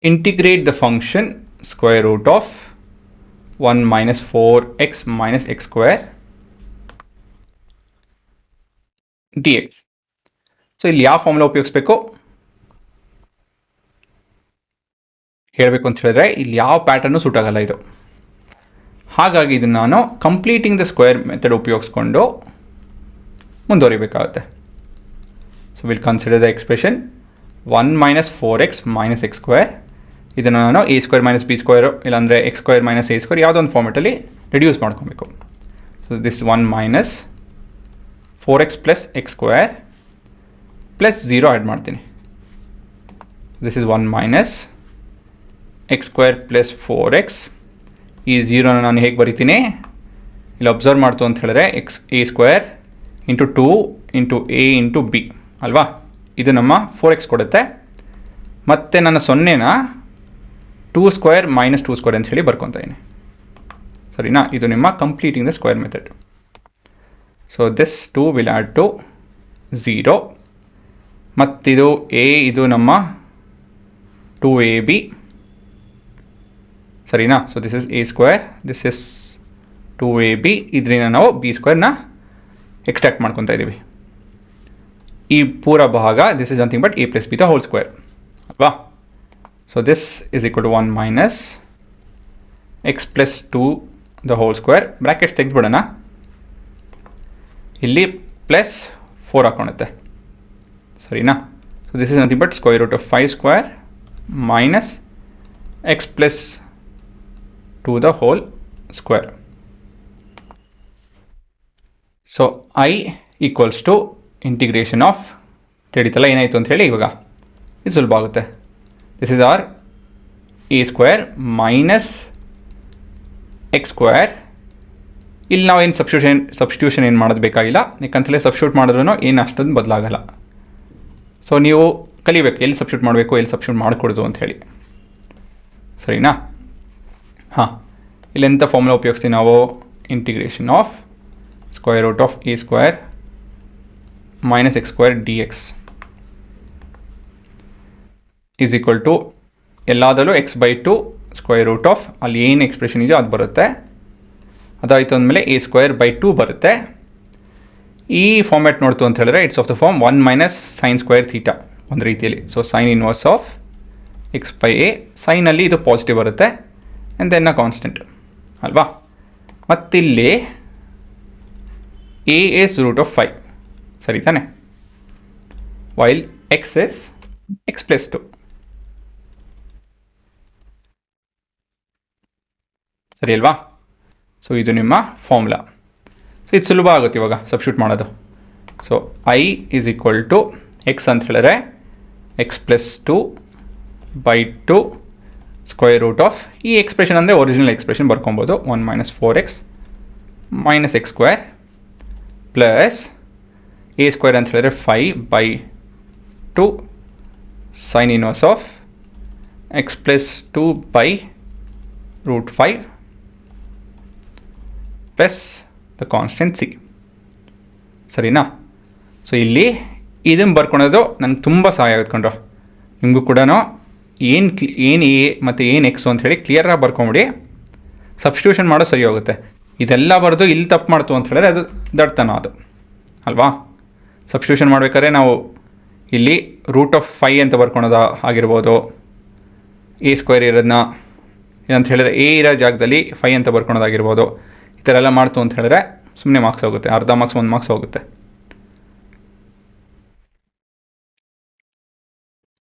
integrate the function square root of 1 minus 4x minus x square dx. So ಇಲ್ಲಿ ಯಾವ formula ಉಪಯೋಗಿಸ್ಬೇಕು ಹೇಳಬೇಕು ಅಂತ ಹೇಳಿದ್ರೆ ಇಲ್ಲಿ ಯಾವ ಪ್ಯಾಟರ್ನು ಸೂಟ್ ಆಗಲ್ಲ ಇದು. ಹಾಗಾಗಿ ಇದನ್ನು ನಾನು ಕಂಪ್ಲೀಟಿಂಗ್ ದ ಸ್ಕ್ವೇರ್ ಮೆಥಡ್ ಉಪಯೋಗಿಸ್ಕೊಂಡು ಮುಂದುವರಿಬೇಕಾಗುತ್ತೆ. So will consider the expression 1 minus 4x minus x square. ಇದನ್ನು ನಾನು a square minus b square ಇಲ್ಲಾಂದರೆ x square minus a square ಯಾವುದೋ ಒಂದು ಫಾರ್ಮೆಟಲ್ಲಿ ರಿಡ್ಯೂಸ್ ಮಾಡ್ಕೊಬೇಕು. So this 1 minus 4x plus x square plus 0 add ಮಾಡ್ತೀನಿ. This is 1 minus x square plus 4x. ಈ 0ನ ನಾನು ಹೇಗೆ ಬರಿತೀನಿ ಇಲ್ಲಿ ಅಬ್ಸರ್ವ್ ಮಾಡ್ತು ಅಂತ ಹೇಳಿದ್ರೆ A square into 2 into A into B ಅಲ್ವಾ. ಇದು ನಮ್ಮ 4x ಕೊಡುತ್ತೆ. ಮತ್ತು ನನ್ನ 0ನ 2 ಸ್ಕ್ವೇರ್ ಮೈನಸ್ 2 ಸ್ಕ್ವೇರ್ ಅಂತ ಹೇಳಿ ಬರ್ಕೊತಾ ಇದ್ದೀನಿ. ಸರಿನಾ, ಇದು ನಿಮ್ಮ completing the square method. So this 2 will add to 0. ಮತ್ತಿದು ಎ, ಇದು ನಮ್ಮ 2ab ಸರಿನಾ. So this is a square, this is 2ab. ಇದರಿಂದ ನಾವು ಬಿ ಸ್ಕ್ವೇರ್ನ ಎಕ್ಸ್ಟ್ರಾಕ್ಟ್ ಮಾಡ್ಕೊತಾ ಇದ್ದೀವಿ. ಈ ಪೂರ ಭಾಗ this is nothing but a plus b the whole square ಅಲ್ವಾ. So this is equal to 1 minus x plus 2 the whole square. Brackets ತೆಗೆದ್ಬಿಡೋಣ. ಇಲ್ಲಿ ಪ್ಲಸ್ 4 ಹಾಕೊಳ್ಳುತ್ತೆ ಸರಿನಾ. So this is nothing but square root of 5 square minus x plus 2 the whole square. So I equals to integration of ತಿಳಿತಲ್ಲ ಏನಾಯಿತು ಅಂತ ಹೇಳಿ ಇವಾಗ ಇದು ಸುಲಭ ಆಗುತ್ತೆ. This is are A square minus x square. ಇಲ್ಲಿ ನಾವು ಏನು ಸಬ್ಸ್ಟಿಟ್ಯೂಷನ್ ಏನು ಮಾಡೋದು ಬೇಕಾಗಿಲ್ಲ, ಯಾಕಂತಲೇ ಸಬ್ಸ್ಟಿಟ್ಯೂಟ್ ಮಾಡಿದ್ರೂ ಏನು ಅಷ್ಟೊಂದು ಬದಲಾಗಲ್ಲ. ಸೊ ನೀವು ಕಲಿಬೇಕು ಎಲ್ಲಿ ಸಬ್ಸ್ಟಿಟ್ಯೂಟ್ ಮಾಡಬೇಕು, ಎಲ್ಲಿ ಸಬ್ಸ್ಟಿಟ್ಯೂಟ್ ಮಾಡಿಕೊಡೋದು ಅಂತ ಹೇಳಿ ಸರಿನಾ. ಹಾಂ, ಇಲ್ಲೆಂಥ ಫಾರ್ಮುಲಾ ಉಪಯೋಗಿಸ್ತೀವಿ ನಾವು, integration of square root of a square minus x square d x is equal to ಎಲ್ಲದಲ್ಲೂ x/2 ಸ್ಕ್ವೇರ್ ರೂಟ್ ಆಫ್ ಅಲ್ಲಿ ಏನು ಎಕ್ಸ್ಪ್ರೆಷನ್ ಇದೆಯೋ ಅದು ಬರುತ್ತೆ. ಅದಾಯಿತು ಅಂದಮೇಲೆ a ಸ್ಕ್ವೇರ್ ಬೈ 2 ಬರುತ್ತೆ. ಈ ಫಾರ್ಮ್ಯಾಟ್ ನೋಡ್ತು ಅಂತ ಹೇಳಿದ್ರೆ it's of the form 1 minus sine square theta ಒಂದು ರೀತಿಯಲ್ಲಿ. So sine inverse of x by a. ಸೈನಲ್ಲಿ ಇದು ಪಾಸಿಟಿವ್ ಬರುತ್ತೆ ಆ್ಯಂಡ್ ದೆನ್ ಅ ಕಾನ್ಸ್ಟೆಂಟ್ ಅಲ್ವಾ. ಮತ್ತಿಲ್ಲಿ ಎ ಇಸ್ ರೂಟ್ ಆಫ್ 5 ಸರಿ ತಾನೆ, while X is X plus 2 ಸರಿ ಅಲ್ವಾ. ಸೊ ಇದು ನಿಮ್ಮ ಫಾರ್ಮುಲಾ. ಸೊ ಇದು ಸುಲಭ ಆಗುತ್ತೆ ಇವಾಗ ಸಬ್ಸ್ಟಿಟ್ಯೂಟ್ ಮಾಡೋದು. So I is equal to x ಅಂತ ಹೇಳಿದ್ರೆ x plus 2 by 2 square root of ಈ ಎಕ್ಸ್ಪ್ರೆಷನ್ ಅಂದರೆ ಒರಿಜಿನಲ್ ಎಕ್ಸ್ಪ್ರೆಷನ್ ಬರ್ಕೊಬೋದು 1 minus 4x minus x square plus a square ಅಂತ ಹೇಳಿದ್ರೆ 5 by 2 sine inverse of x plus 2 by root 5 plus the constant C ಸರಿನಾ. So ಇಲ್ಲಿ ಇದನ್ನು ಬರ್ಕೊಳೋದು ನನಗೆ ತುಂಬ ಸಹಾಯ ಆಗುತ್ಕೊಂಡ್ರು. ನಿಮಗೂ ಕೂಡ ಏನು ಎ ಮತ್ತು ಏನು ಎಕ್ಸು ಅಂತ ಹೇಳಿ ಕ್ಲಿಯರಾಗಿ ಬರ್ಕೊಂಬಿಡಿ. ಸಬ್ಸ್ಟಿಟ್ಯೂಷನ್ ಮಾಡೋ ಸರಿ ಹೋಗುತ್ತೆ. ಇದೆಲ್ಲ ಬರೆದು ಇಲ್ಲಿ ತಪ್ಪು ಮಾಡ್ತು ಅಂತ ಹೇಳಿದ್ರೆ ಅದು ದಡ್ತನ ಅದು ಅಲ್ವಾ. ಸಬ್ಸ್ಟಿಟ್ಯೂಷನ್ ಮಾಡಬೇಕಾದ್ರೆ ನಾವು ಇಲ್ಲಿ ರೂಟ್ ಆಫ್ 5 ಅಂತ ಬರ್ಕೊಳೋದು ಆಗಿರ್ಬೋದು, ಎ ಸ್ಕ್ವೇರ್ ಇರೋದನ್ನ ಏನಂತ ಹೇಳಿದ್ರೆ ಎ ಇರೋ ಜಾಗದಲ್ಲಿ 5 ಅಂತ ಬರ್ಕೊಳೋದಾಗಿರ್ಬೋದು. ಈ ಥರ ಎಲ್ಲ ಮಾಡ್ತು ಅಂತ ಹೇಳಿದ್ರೆ ಸುಮ್ಮನೆ ಮಾರ್ಕ್ಸ್ ಹೋಗುತ್ತೆ, ಅರ್ಧ ಮಾರ್ಕ್ಸ್ 1 ಮಾರ್ಕ್ಸ್ ಹೋಗುತ್ತೆ.